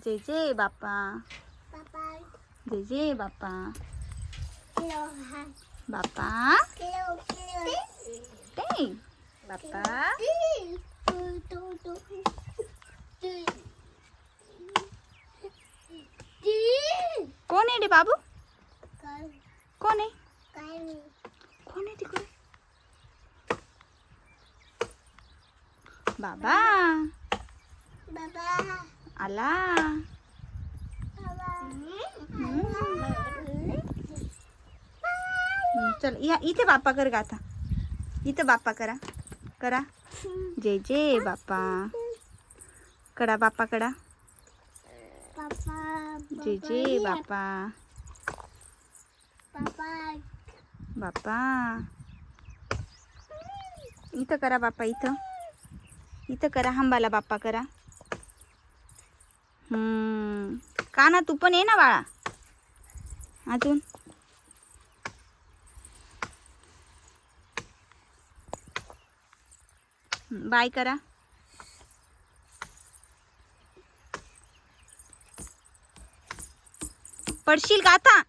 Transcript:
जय जय बाप्पा. बाप्पा जय जय बाप्पा. Kilo बाप्पा kilo ते बाप्पा. कोण आहे रे बाबू? कोण आहे? कोण आहे तिकडे? बाबा बाबा आला. चल या इथे बाप्पा कर गाथा. इथे बाप्पा करा करा. जय जय बाप्पा. कडा बाप्पा कडा. जय जय बाप्पा. बाप्पा इथं करा बाप्पा. इथं इथं करा. हंबाला बाप्पा करा. काना तू पण ये ना बाळा. अजून बाय करा. पडशील का आता?